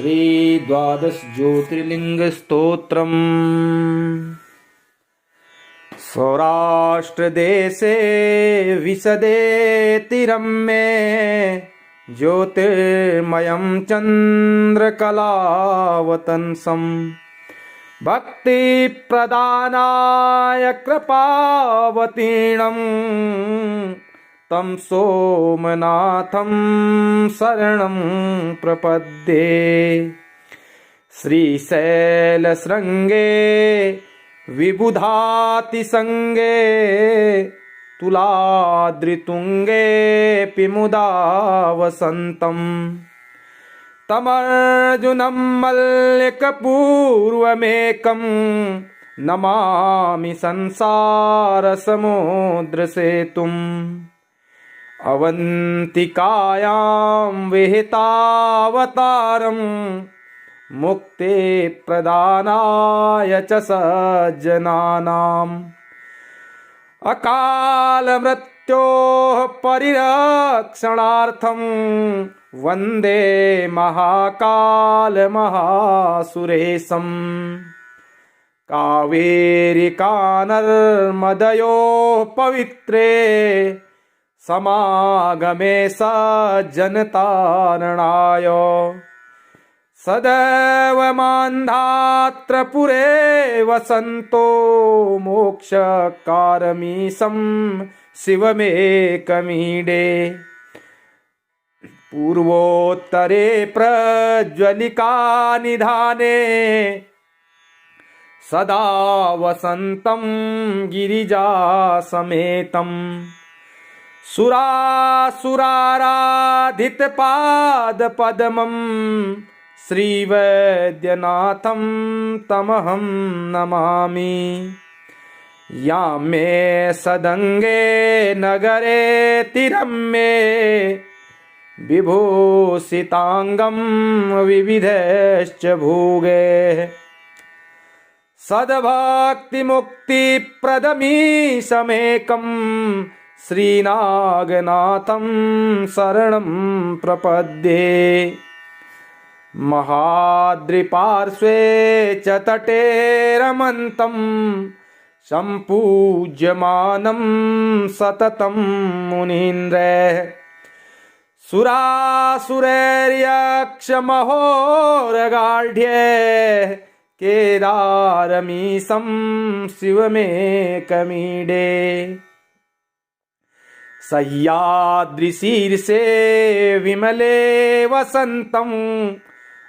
श्री द्वादश ज्योतिर्लिंग स्तोत्रम्। सौराष्ट्र देशे विशदेतिरम्ये ज्योतिर्मयं चन्द्रकलावतंसम् भक्ति प्रदानाय कृपावतीर्णम् तं सोमनाथं शरणं प्रपद्ये। श्रीशैलशृङ्गे विबुधातिसङ्गे तुलाद्रितुङ्गेऽपि मुदा वसन्तम् तमर्जुनं मल्लिकपूर्वमेकं नमामि संसारसमुद्रसेतुम्। अवन्तिकायां विहितावतारं मुक्ते प्रदानाय च सज्जनानाम्। अकालमृत्योः परिरक्षणार्थं वन्दे महाकालमहासुरेशम्। कावेरिकानर्मदयोः पवित्रे समागमे सज्जनतारणाय। सदैव मान्धात्रपुरे वसन्तो मोक्षकारमीशं शिवमेकमीडे। पूर्वोत्तरे प्रज्वलिका निधाने सदा वसन्तं गिरिजासमेतम्। सुरासुराराधितपादपद्मं श्रीवैद्यनाथं तमहं नमामि। यां मे सदङ्गे नगरेतिरम्ये विभूषिताङ्गं विविधैश्च भोगैः। सद्भक्तिमुक्तिप्रदमीशमेकं श्रीनागनाथं शरणं प्रपद्ये। महाद्रिपार्श्वे च तटे रमन्तं सम्पूज्यमानं सततं मुनीन्द्रैः। सुरासुरैर्यक्षमहोरगाढ्यैः केदारमीशं शिवमेकमीडे। सह्याद्रिशीर्षे विमले वसन्तं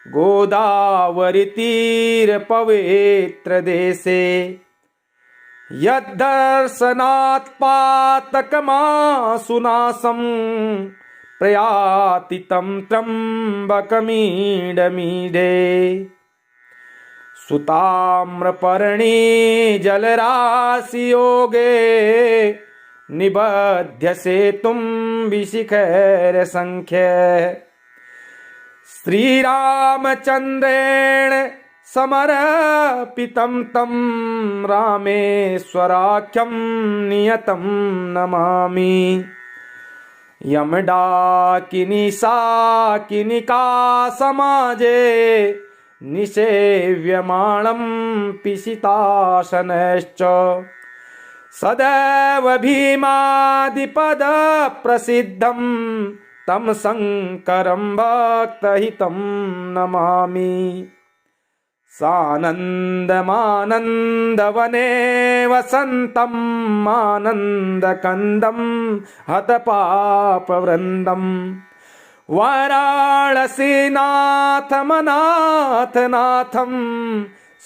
गोदावरीतीरपवित्रदेशे। यद्दर्शनात् पातकमासुनाशं प्रयाति तं त्र्यम्बकमीडमीडे। सुताम्रपर्णी जलराशियोगे निबध्य सेतुं विशिखैरसंख्यैः। श्रीरामचन्द्रेण समर्पितं तं रामेश्वराख्यं नियतं नमामि। यमडाकिनी शाकिनिका समाजे निसेव्यमाणं पिशितासनैश्च। सदैव भीमादिपदप्रसिद्धं तं शङ्करं भक्तहितं नमामि। सानन्दमानन्दवने वसन्तं आनन्दकन्दं हतपापवृन्दं। वाराणसीनाथमनाथनाथं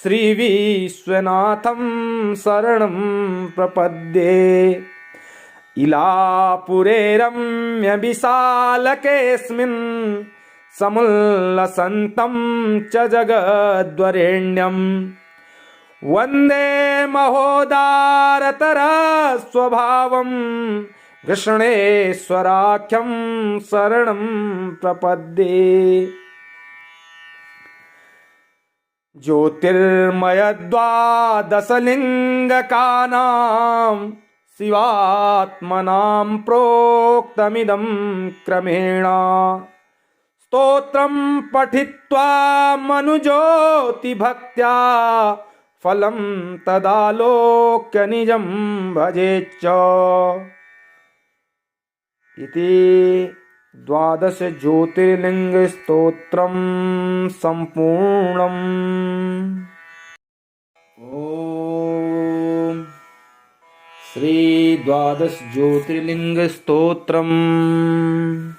श्रीविश्वनाथं शरणं प्रपद्ये। इलापुरे रम्यविशालकेऽस्मिन् समुल्लसन्तं च जगद्वरेण्यं। वन्दे महोदारतरस्वभावं कृष्णेश्वराख्यं शरणं प्रपद्ये। ज्योतिर्मयद्वादशलिङ्गकानां शिवात्मनां प्रोक्तमिदं क्रमेण। स्तोत्रं पठित्वा मनुज्योति भक्त्या फलं तदालोक्य निजं भजेच्च। इति 12 ज्योतिर्लिंग स्तोत्रं संपूर्णम्। ओम श्री 12 ज्योतिर्लिंग स्तोत्रम्।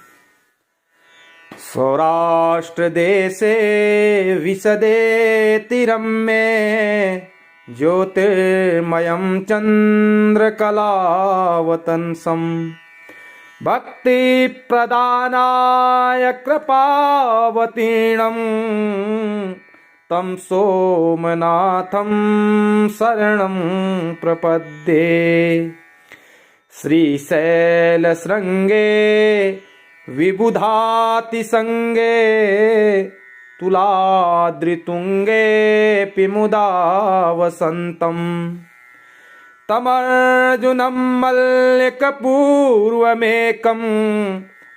सौराष्ट्र देशे विशदे तिरम्मे ज्योतिर्मयं चन्द्रकलावतंसं भक्ति प्रदानाय कृपावतीर्णं तं सोमनाथं शरणं प्रपद्ये। श्रीशैलशृङ्गे विबुधातिसंगे तुलाद्रितुङ्गे मुदा वसन्तम् तमर्जुनं मल्लिकपूर्वमेकं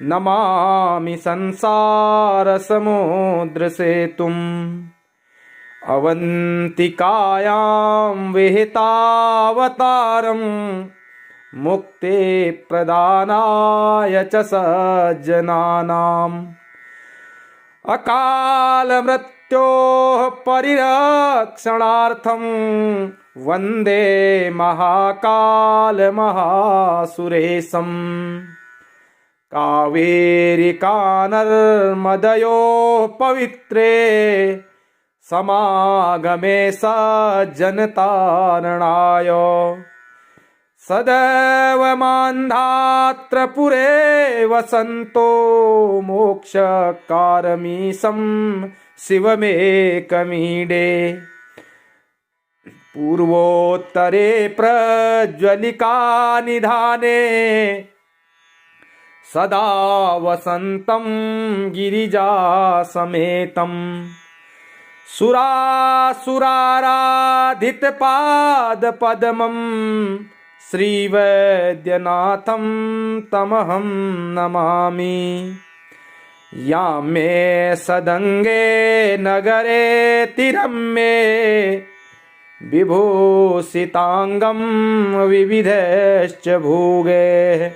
नमामि संसारसमुद्रसेतुम्। अवन्तिकायां विहितावतारम् मुक्ति प्रदानाय च सज्जनानाम्। अकाल मृत्योः परिरक्षणार्थं वन्दे महाकाल महासुरेशम्। कावेरिका नर्मदयोः पवित्रे समागमे सज्जनतारणाय। सदैव मान्धात्रपुरे वसन्तो मोक्षकारमीशं शिवमेकमीडे। पूर्वोत्तरे प्रज्वलिका निधाने सदा वसन्तं गिरिजासमेतं। सुरासुराराधितपादपद्मं श्रीवैद्यनाथं तमहं नमामि। या मे सदङ्गे नगरे तिरम्मे विभूषिताङ्गं विविधैश्च भोगैः।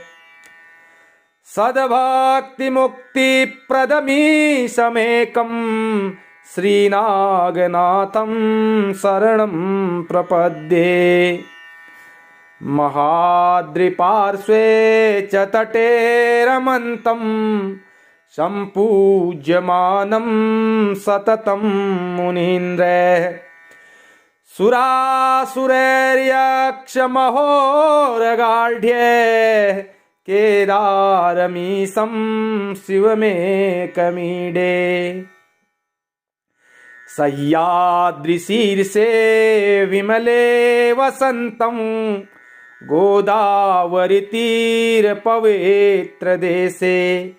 सद्भक्तिमुक्तिप्रदमीशमेकं श्रीनागनाथं शरणं प्रपद्ये। महाद्रिपार्श्वे च तटे रमन्तं सम्पूज्यमानं सततं मुनीन्द्रैः। सुरासुरैर्यक्षमहोरगाढ्यैः केदारमीशं शिवमेकमीडे। सह्याद्रिशीर्षे विमले वसन्तं गोदावरीतीरपवित्रदेशे।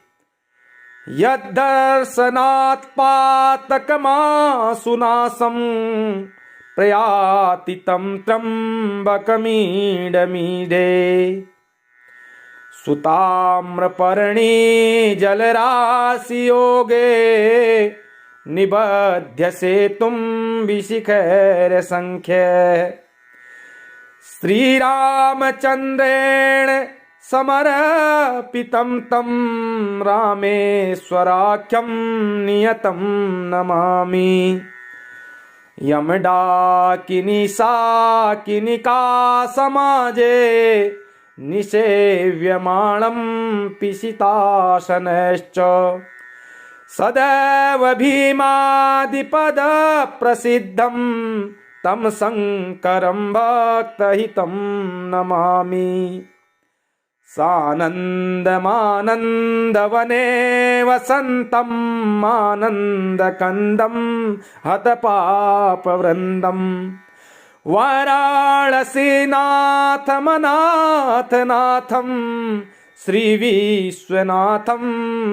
यद्दर्शनात् पातकमासुनाशं प्रयाति तं त्र्यम्बकमीडमीडे। सुताम्रपर्णी जलराशियोगे निबध्य सेतुं विशिखैर्संख्यैः। श्रीरामचन्द्रेण समर्पितं तं रामेश्वराख्यं नियतं नमामि। यमडाकिनी शाकिनिका समाजे निसेव्यमाणं पिशितासनश्च। सदैव भीमादिपदप्रसिद्धं तं शङ्करं भक्तहितं नमामि। सानन्दमानन्दवने वसन्तं आनन्दकन्दं हतपापवृन्दं। वाराणसीनाथमनाथनाथं श्रीविश्वनाथं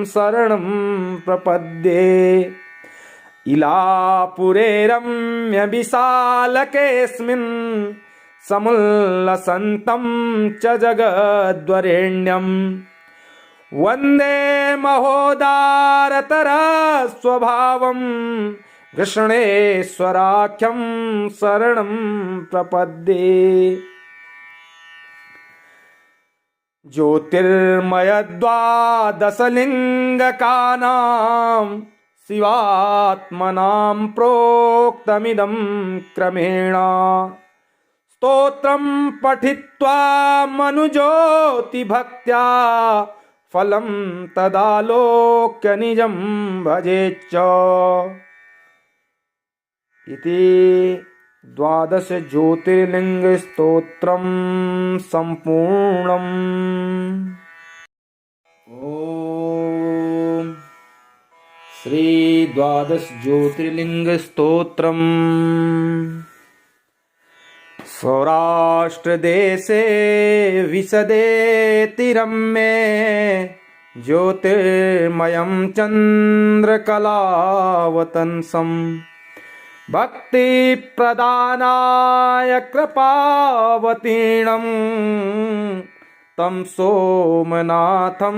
शरणं प्रपद्ये। इलापुरे रम्यविशालकेऽस्मिन् समुल्लसन्तं च जगद्वरेण्यं। वन्दे महोदारतरस्वभावं कृष्णेश्वराख्यं शरणं प्रपद्ये। ज्योतिर्मयद्वादशलिङ्गकानां शिवात्मनां प्रोक्तमिदं क्रमेण। स्तोत्रं पठित्वा मनुज्योतिभक्त्या फलं तदालोक्य निजं भजेच्च। इति 12 ज्योतिर्लिंग स्तोत्रम संपूर्णम। ओम श्री 12 ज्योतिर्लिंग स्तोत्रम। सौराष्ट्र देशे विशदे तिरम्मे ज्योतिर्मयं चन्द्रकलावतंसम् भक्ति प्रदानाय कृपावतीर्णं तं सोमनाथं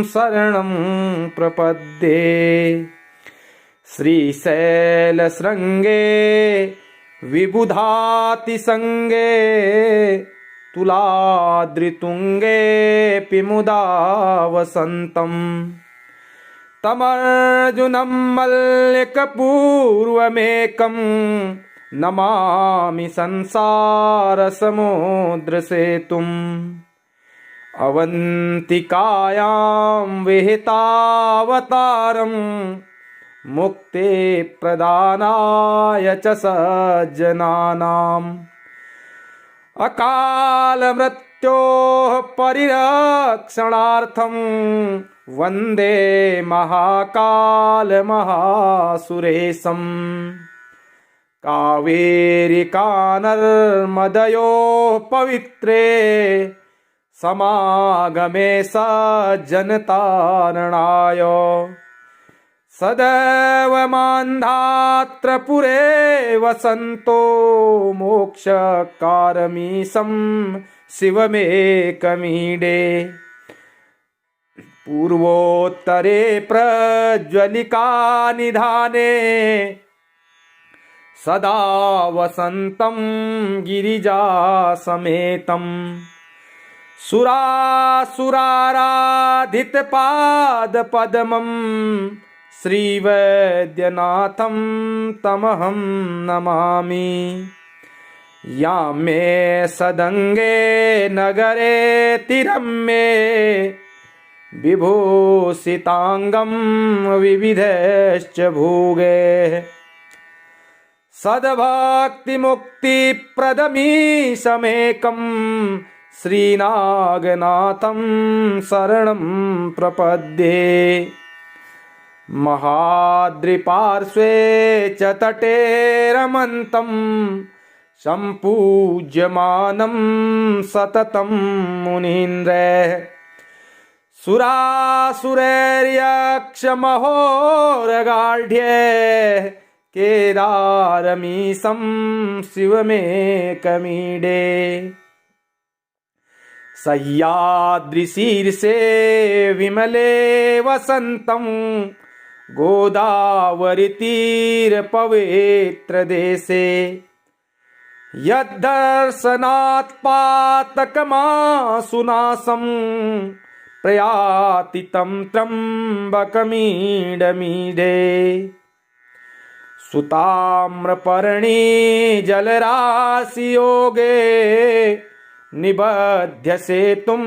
शरणं प्रपद्ये। श्रीशैलशृङ्गे विबुधातिसङ्गे तुलाद्रितुङ्गेऽपि मुदा वसन्तम् तमर्जुनं मल्लिकपूर्वमेकं नमामि संसारसमुद्रसेतुम्। अवन्तिकायां विहितावतारं मुक्ते प्रदानाय च सज्जनानाम्। अकालमृत्योः परिरक्षणार्थं वन्दे महाकालमहासुरेशम्। कावेरिकानर्मदयोः पवित्रे समागमे सज्जनतारणाय। सदैव मान्धात्रपुरे वसन्तो मोक्षकारमीशं शिवमेकमीडे। पूर्वोत्तरे प्रज्वलिका निधाने सदा वसन्तं गिरिजासमेतं। सुरासुराराधितपादपद्मं श्रीवैद्यनाथं तमहं नमामि। यामे सदङ्गे नगरे तिरम्मे विभूषितांगं विविधश्च भोगे। सद्भक्तिमुक्तिप्रदमीशमेकं श्रीनागनाथं शरणं प्रपद्ये। महाद्रिपार्श्वे च तटे रमन्तं सम्पूज्यमानं सततं मुनीन्द्रैः। सुरासुरैर्यक्षमहोरगाढ्ये केदारमीशं शिवमेकमीडे। सह्याद्रिशीर्षे विमले वसन्तं गोदावरीतीरपवित्रदेशे। यद्दर्शनात् पातकमासुनाशं प्रयाति तं त्र्यम्बकमीडमीडे। सुताम्रपर्णी जलराशियोगे निबध्य सेतुं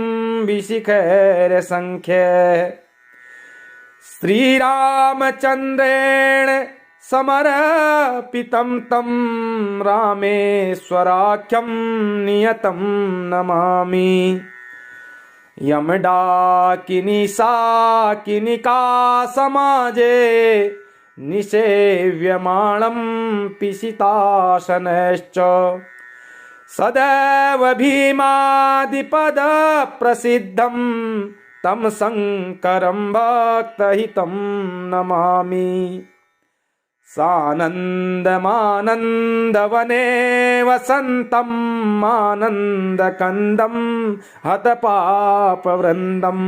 विशिखैरसंख्यैः। श्रीरामचन्द्रेण समर्पितं तं रामेश्वराख्यं नियतं नमामि। यमडाकिनी शाकिनिका समाजे निसेव्यमाणं पिशितासनश्च। सदैव भीमादिपदप्रसिद्धं तं शङ्करं भक्तहितं नमामि। सानन्दमानन्दवने वसन्तम् आनन्दकन्दं हतपापवृन्दं।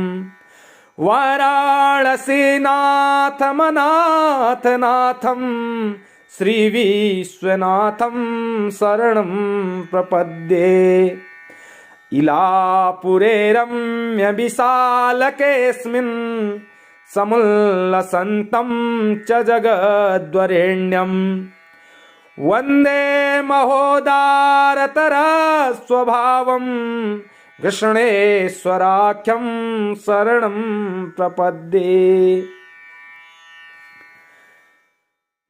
वाराणसीनाथमनाथनाथं श्रीविश्वनाथं शरणं प्रपद्ये। इलापुरे रम्यविशालकेऽस्मिन् समुल्लसन्तं च जगद्वरेण्यम् वन्दे महोदारतरस्वभावं कृष्णेश्वराख्यं शरणं प्रपद्ये।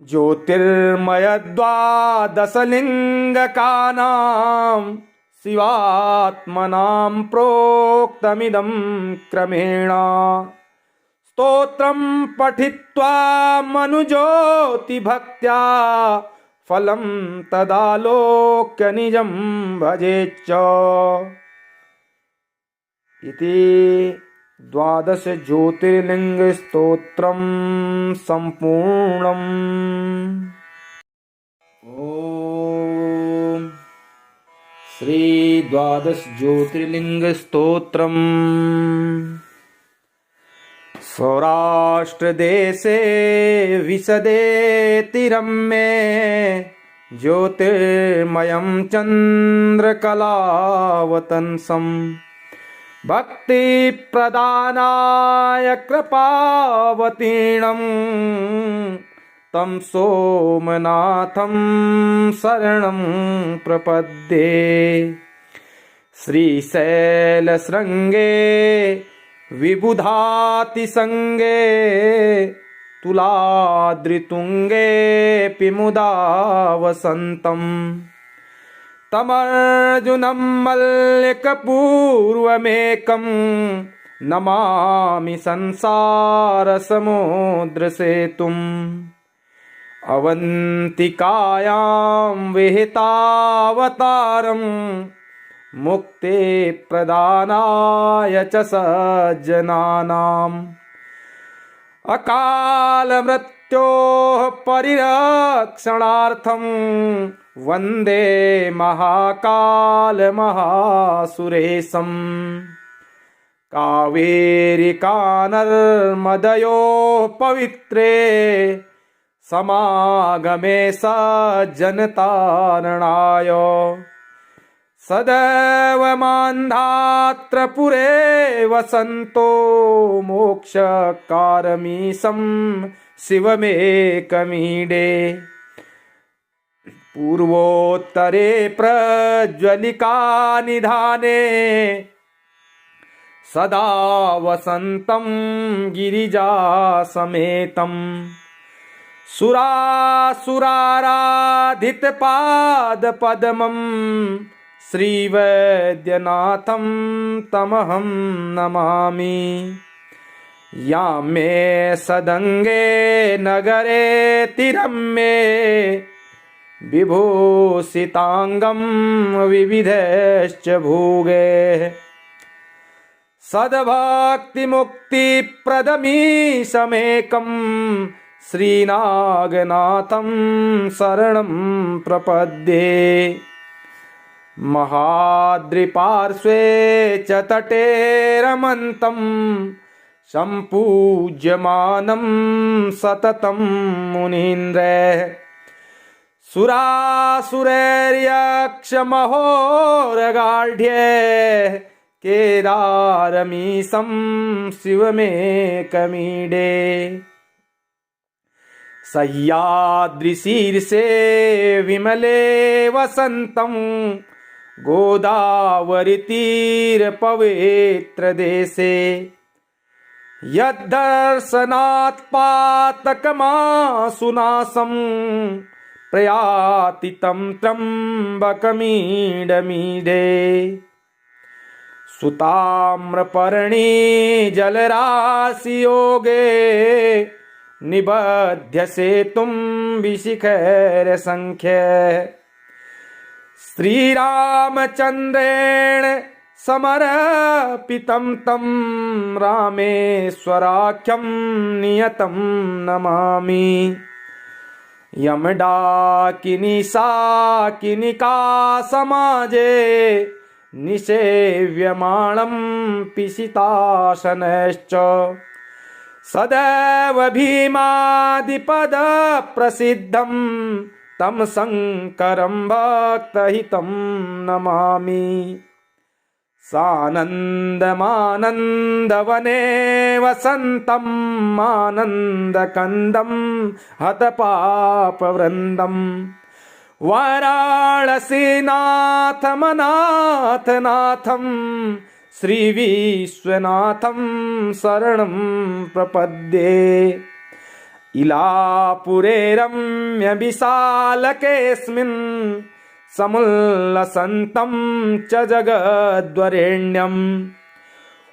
ज्योतिर्मयद्वादशलिङ्गकानां शिवात्मनां प्रोक्तमिदं क्रमेण स्तोत्रं पठित्वा मनुज्योतिभक्त्या फलं तदालोक्य निजं भजेच्च। इति 12 ज्योतिर्लिङ्गस्तोत्रं सम्पूर्णम्। ॐ श्री 12 ज्योतिर्लिङ्गस्तोत्रम्। सौराष्ट्रदेशे विशदेतिरम्ये ज्योतिर्मयं चन्द्रकलावतंसम् भक्तिप्रदानाय कृपावतीर्णं तं सोमनाथं शरणं प्रपद्ये। श्रीशैलशृङ्गे विबुधातिसङ्गे तुलाद्रितुङ्गेऽपि मुदा वसन्तम् तमर्जुनं मल्लिकपूर्वमेकं नमामि संसारसमुद्रसेतुम्। अवन्तिकायां विहितावतारं मुक्ते प्रदानाय च सज्जनानाम् अकालमृत्योः परिरक्षणार्थं वन्दे महाकालमहासुरेशम्। कावेरिकानर्मदयोः पवित्रे समागमे सज्जनतारणाय सदैव मान्धात्रपुरे वसन्तो मोक्षकारमीशं शिवमेकमीडे। पूर्वोत्तरे प्रज्वलिका निधाने सदा वसन्तं गिरिजासमेतम्। सुरासुराराधितपादपद्मं श्रीवैद्यनाथं तमहं नमामि। यामे सदङ्गे नगरे तिरम्ये विभूषितांगं विविधैश्च भोगे। सद्भक्तिमुक्तिप्रदमीशमेकं श्रीनागनाथं शरणं प्रपद्ये। महाद्रिपार्श्वे च तटे रमन्तं सम्पूज्यमानं सततं मुनीन्द्रैः। सुरासुरैर्यक्षमहोरगाढ्ये केदारमीशं शिवमेकमीडे। सह्याद्रिशीर्षे विमले वसन्तं गोदावरीतीरपवित्रदेशे। यद्दर्शनात् पातकमासुनाशं प्रयाति तं त्र्यम्बकमीडमीडे। सुताम्रपर्णी जलराशियोगे निबध्य सेतुं विशिखैरसंख्ये। श्रीरामचन्द्रेण समर्पितं तं रामेश्वराख्यं नियतं नमामि। यमडाकिनी साकिनिका समाजे निषेव्यमाणं पिशिताशनश्च सदैव भीमादिपदप्रसिद्धं तं शङ्करं भक्तहितं नमामि। सानन्दमानन्दवने वसन्तम् आनन्दकन्दं हतपापवृन्दम् वाराणसीनाथमनाथनाथं श्रीविश्वनाथं शरणं प्रपद्ये। इलापुरे रम्यविशालकेऽस्मिन् समुल्लसन्तं च जगद्वरेण्यं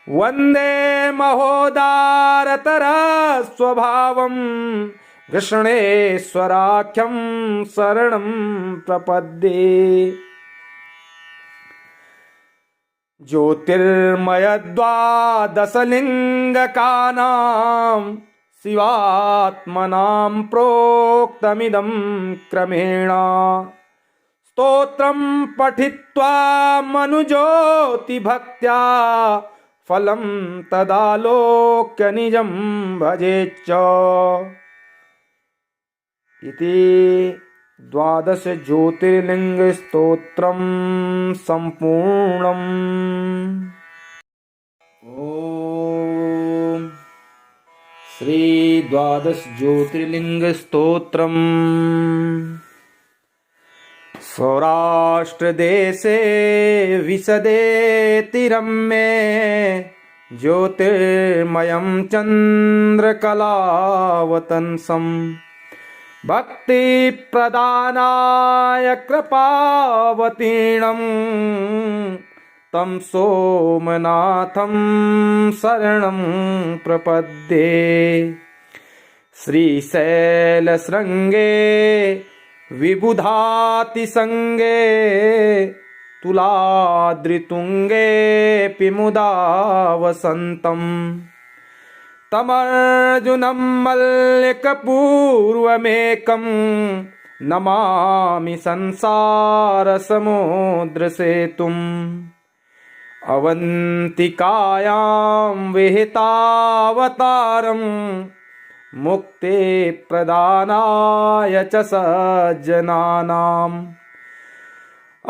वन्दे महोदारतरस्वभावं कृष्णेश्वराख्यं शरणं प्रपद्ये। ज्योतिर्मयद्वादशलिङ्गकानां शिवात्मनां प्रोक्तमिदं क्रमेण स्तोत्रं पठित्वा मनुज्योतिभक्त्या फलं तदालोक्य निजं भजेच्च। इति 12 ज्योतिर्लिङ्गस्तोत्रं सम्पूर्णम्। ॐ श्री 12 ज्योतिर्लिङ्गस्तोत्रम्। सौराष्ट्रदेशे विशदेतिरम्ये ज्योतिर्मयं चन्द्रकलावतंसं भक्तिप्रदानाय कृपावतीर्णं तं सोमनाथं शरणं प्रपद्ये। श्रीशैलशृङ्गे विबुधातिसङ्गे तुलाद्रितुङ्गेऽपि मुदा वसन्तम् तमर्जुनं मल्लिकपूर्वमेकं नमामि संसारसमुद्रसेतुम्। अवन्तिकायां विहितावतारं मुक्ते प्रदानाय च सज्जनानाम्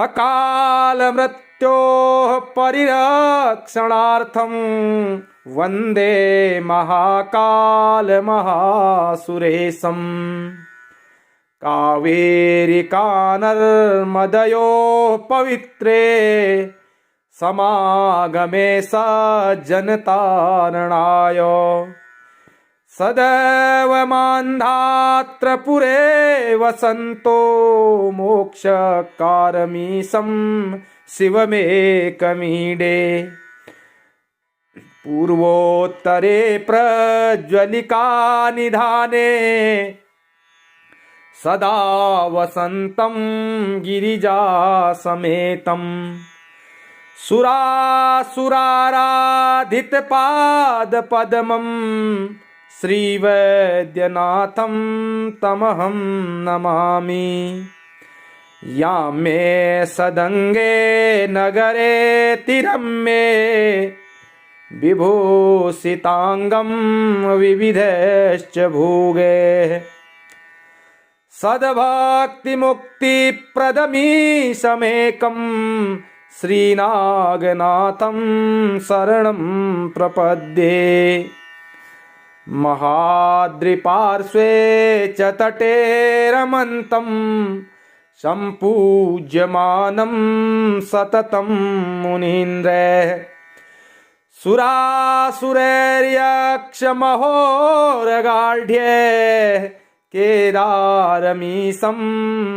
अकालमृत्योः परिरक्षणार्थं वन्दे महाकालमहासुरेशम्। कावेरिकानर्मदयोः पवित्रे समागमे सज्जनतारणाय सदैव मान्धात्रपुरे वसन्तो मोक्षकारमीशं शिवमेकमीडे। पूर्वोत्तरे प्रज्वलिका निधाने सदा वसन्तं गिरिजासमेतं सुरासुराराधितपादपद्मं श्रीवैद्यनाथं तमहं नमामि। या मे सदङ्गे नगरे तिरम्ये विभूषिताङ्गं विविधैश्च भोगे सद्भक्तिमुक्तिप्रदमीशमेकं श्रीनागनाथं शरणं प्रपद्ये। महाद्रिपार्श्वे च तटे रमन्तं सम्पूज्यमानं सततं मुनीन्द्रैः सुरासुरैर्यक्षमहोरगाढ्यैः केदारमीशं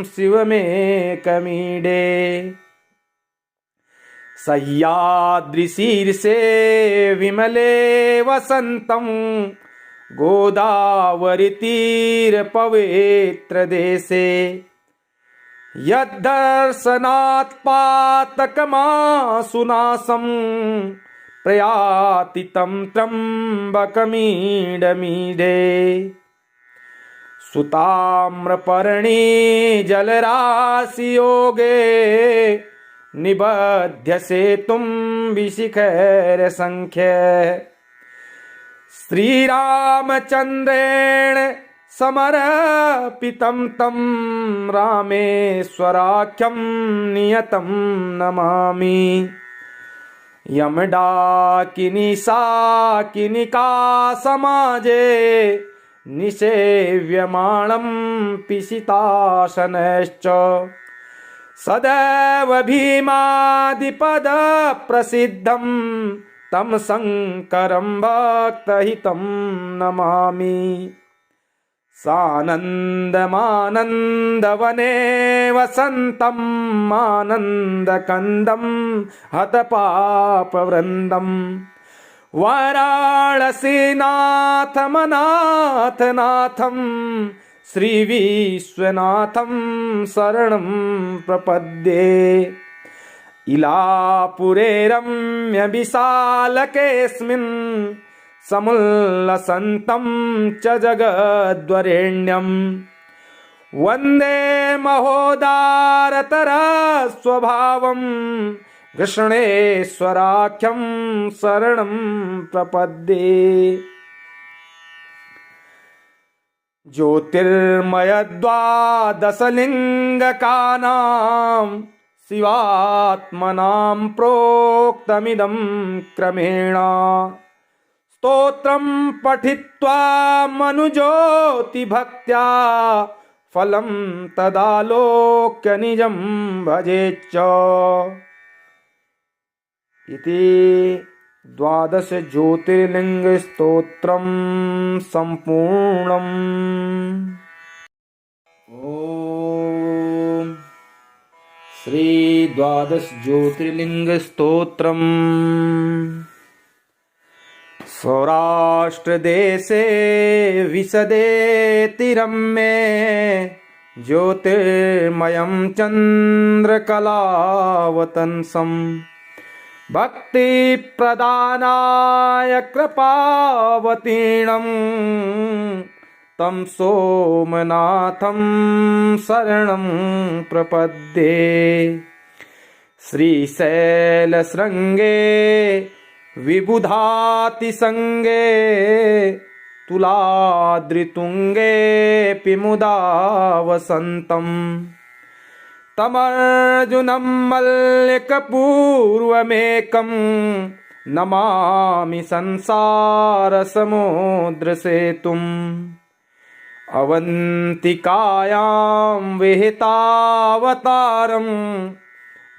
शिवमेकमीडे। सह्याद्रिशीर्षे विमले वसन्तं गोदावरीतीरपवित्रदेशे यद्दर्शनात् पातकमासुनाशं प्रयाति तं त्र्यम्बकमीडमीडे। सुताम्रपर्णी जलराशियोगे निबध्य सेतुं विशिखैर्संख्य श्रीरामचन्द्रेण समर्पितं तं रामेश्वराख्यं नियतं नमामि। यमडाकिनी साकिनिका समाजे निसेव्यमाणं पिशिताशनश्च सदैव भीमादिपदप्रसिद्धं तं शङ्करं भक्तहितं नमामि। सानन्दमानन्दवने वसन्तम् आनन्दकन्दं हतपापवृन्दं वाराणसीनाथमनाथनाथं श्रीविश्वनाथं शरणं प्रपद्ये। इलापुरे रम्यविशालकेऽस्मिन् समुल्लसन्तं च जगद्वरेण्यं वन्दे महोदारतरस्वभावं कृष्णेश्वराख्यं शरणं प्रपद्ये। ज्योतिर्मयद्वादशलिङ्गकानां शिवात्मनां प्रोक्तमिदं क्रमेण स्तोत्रं पठित्वा मनुज्योतिभक्त्या फलं तदालोक्य निजं भजेच्च। इति 12 ज्योतिर्लिङ्गस्तोत्रं सम्पूर्णम्। ॐ श्री 12 ज्योतिर्लिङ्गस्तोत्रम्। सौराष्ट्रदेशे विशदेतिरम्ये ज्योतिर्मयं चन्द्रकलावतंसं भक्तिप्रदानाय कृपावतीर्णं तं सोमनाथं शरणं प्रपद्ये। श्रीशैलशृङ्गे विबुधातिसङ्गे तुलाद्रितुङ्गेऽपि मुदा वसन्तं तमर्जुनं मल्लिकपूर्वमेकं नमामि संसारसमुद्रसेतुम्। अवन्तिकायां विहितावतारं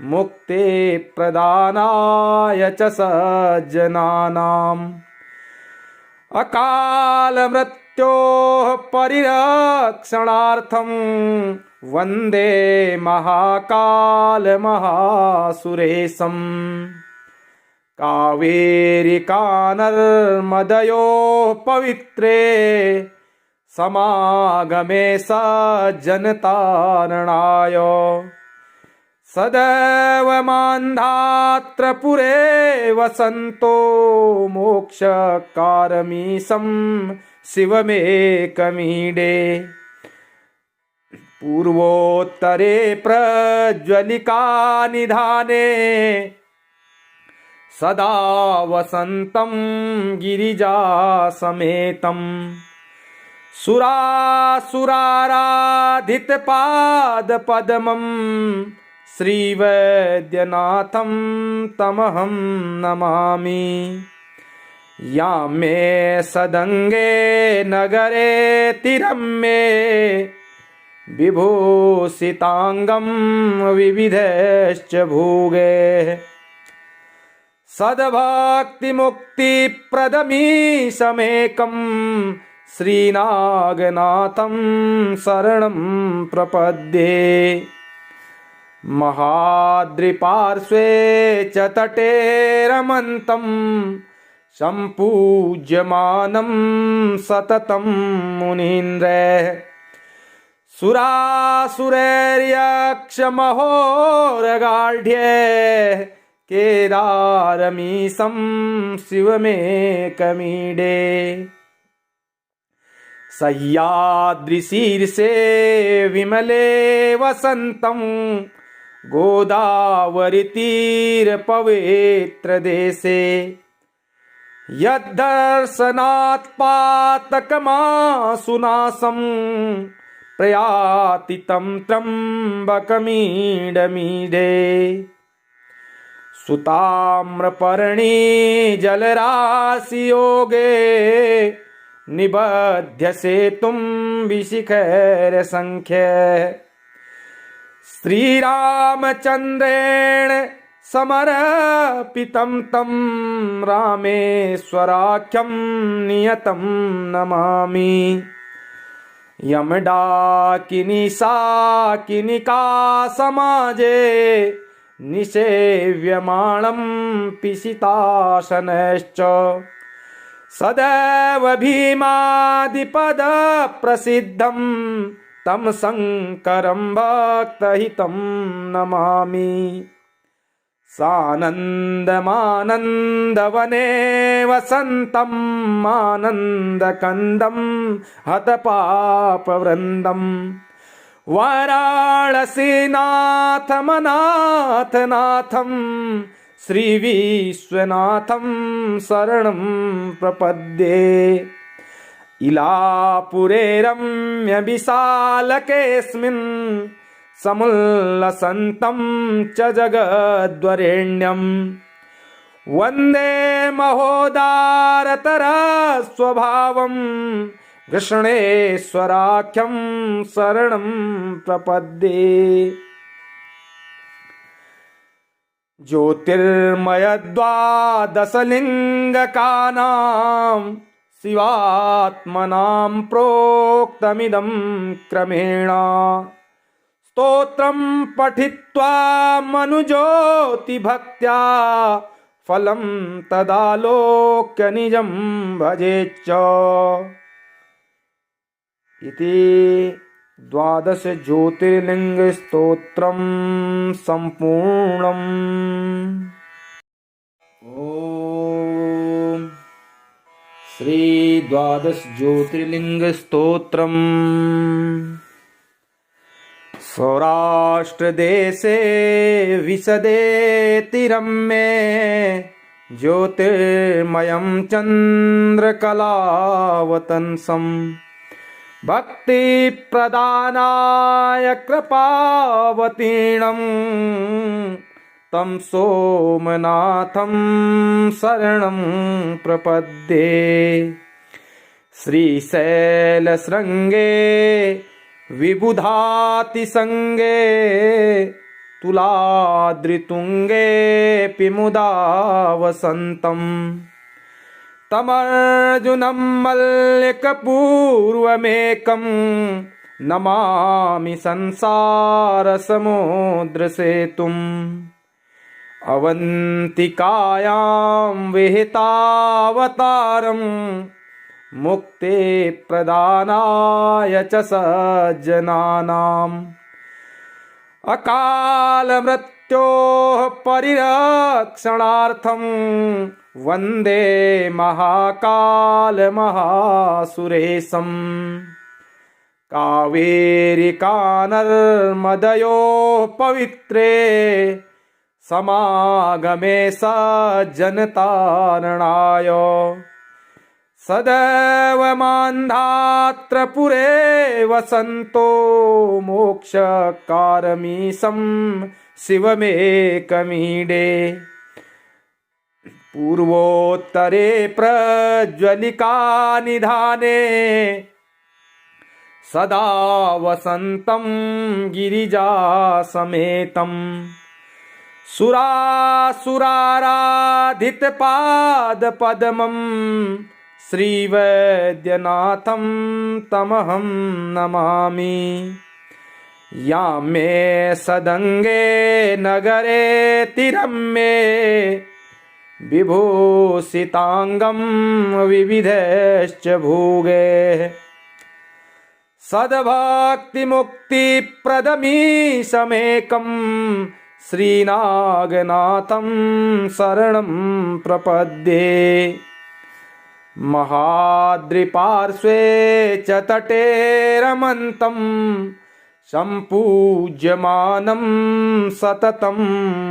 मुक्ते प्रदानाय च सज्जनानाम् अकालमृत्योः परिरक्षणार्थं वन्दे महाकालमहासुरेशम्। कावेरिकानर्मदयोः पवित्रे समागमे सज्जनतारणाय सदैव मान्धात्रपुरे वसन्तो मोक्षकारमीशं शिवमेकमीडे। पूर्वोत्तरे प्रज्वलिकानिधाने सदा वसन्तं गिरिजासमेतं सुरासुराराधितपादपद्मं श्रीवैद्यनाथं तमहं नमामि। यामे सदङ्गे नगरे तिरम्ये विभूषिताङ्गं विविधैश्च भोगे सद्भक्तिमुक्तिप्रदमीशमेकं श्रीनागनाथं शरणं प्रपद्ये। महाद्रिपार्श्वे च तटे रमन्तं सम्पूज्यमानं सततं मुनीन्द्रैः सुरासुरैर्यक्षमहोरगाढ्ये केदारमीशं शिवमेकमीडे। सह्याद्रिशीर्षे विमले वसन्तं गोदावरीतीरपवित्रदेशे यद्दर्शनात् पातकमासुनाशं प्रयाति तं त्र्यम्बकमीडमीडे सुताम्रपर्णी जलराशियोगे निबध्य सेतुं विशिखैर्संख्य श्रीरामचन्द्रेण समर्पितं तं रामेश्वराख्यं नियतं नमामि यमडाकिनी साकिनिका समाजे निसेव्यमाणं पिशिताशनश्च सदैव भीमादिपदप्रसिद्धं तं शङ्करं भक्तहितं नमामि सानन्दमानन्दवने वसन्तम् आनन्दकन्दं हतपापवृन्दं वाराणसीनाथमनाथनाथं श्रीविश्वनाथं शरणं प्रपद्ये इलापुरे रम्यविशालकेऽस्मिन् समुल्लसन्तं च जगद्वरेण्यं वन्दे महोदारतरस्वभावं कृष्णेश्वराख्यं शरणं प्रपद्ये ज्योतिर्मयद्वादशलिङ्गकानां शिवात्मनां प्रोक्तमिदं क्रमेण स्तोत्रं पठित्वा मनुज्योतिभक्त्या फलं तदालोक्य निजं भजेच्च इति 12 ज्योतिर्लिङ्गस्तोत्रं सम्पूर्णम्। ॐ श्री 12 ज्योतिर्लिङ्गस्तोत्रम्। सौराष्ट्रदेशे विशदेतिरम्ये ज्योतिर्मयं चन्द्रकलावतंसम् भक्तिप्रदानाय कृपावतीर्णं तं सोमनाथं शरणं प्रपद्ये श्रीशैलशृङ्गे विबुधातिसङ्गे तुलाद्रितुङ्गेऽपि मुदा वसन्तम् तमर्जुनं मल्लिकपूर्वमेकं नमामि संसारसमुद्रसेतुम् अवन्तिकायां विहितावतारं मुक्ते प्रदानाय च सज्जनानाम् अकालमृत्योः परिरक्षणार्थं वन्दे महाकालमहासुरेशं कावेरिकानर्मदयोः पवित्रे समागमे सज्जनतारणाय सदैव मान्धात्रपुरे वसन्तो मोक्षकारमीशं शिवमेकमीडे पूर्वोत्तरे प्रज्वलिका निधाने सदा वसन्तं गिरिजासमेतं सुरासुराराधितपादपद्मं श्रीवैद्यनाथं तमहं नमामि यामे सदङ्गे नगरे तिरम्ये विभूषितांगं विविधश्च भोगे सद्भक्तिमुक्तिप्रदमीशमेकं श्रीनागनाथं शरणं प्रपद्ये महाद्रिपार्श्वे च तटे रमन्तं सम्पूज्यमानं सततं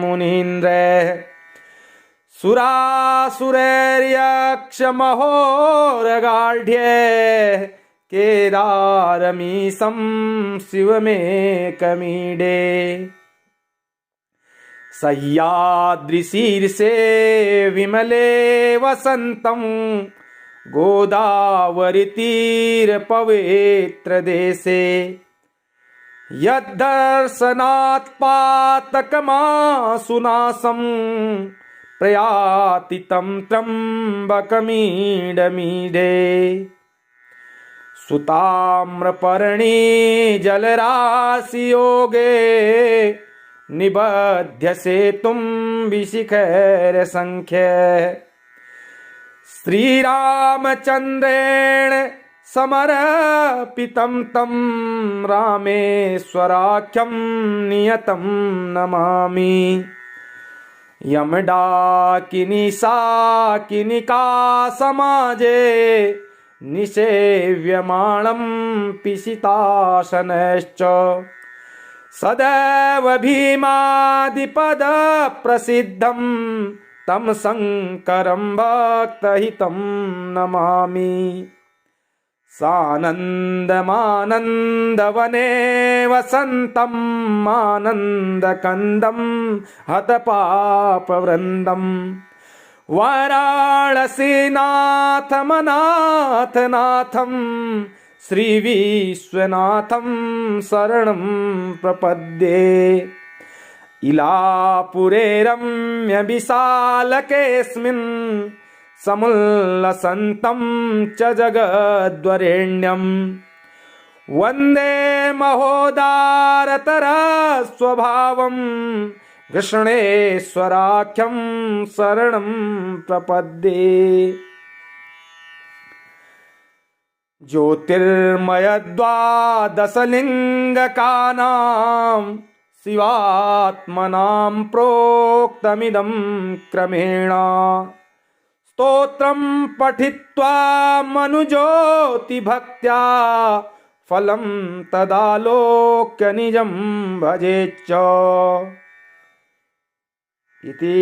मुनीन्द्रैः सुरासुरैर्यक्षमहोरगाढ्यैः केदारमीशं शिवमेकमीडे सह्याद्रिशीर्षे विमले वसन्तं गोदावरीतीरपवित्रदेशे यद्दर्शनात् पातकमासुनाशं प्रयाति तं त्र्यम्बकमीडमीडे सुताम्रपर्णी जलराशियोगे निबध्य सेतुं विशिखैरसंख्यैः श्रीरामचन्द्रेण समर्पितं तं रामेश्वराख्यं नियतं नमामि यमडाकिनी शाकिनिका समाजे निसेव्यमाणं पिशितासनश्च सदैव भीमादिपदप्रसिद्धं तं शङ्करं भक्तहितं नमामि सानन्दमानन्दवने वसन्तम् आनन्दकन्दं हतपापवृन्दं वाराणसीनाथमनाथनाथं श्रीविश्वनाथं शरणं प्रपद्ये इलापुरे रम्यविशालकेऽस्मिन् समुल्लसन्तं च जगद्वरेण्यं वन्दे महोदारतरस्वभावं कृष्णेश्वराख्यं शरणं प्रपद्ये ज्योतिर्मयद्वादशलिङ्गकानां शिवात्मनां प्रोक्तमिदं क्रमेण स्तोत्रं पठित्वा मनुज्योतिभक्त्या फलं तदालोक्य निजं भजेच्च इति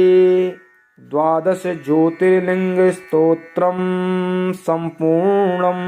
12 ज्योतिर्लिंग स्तोत्रं संपूर्णम्।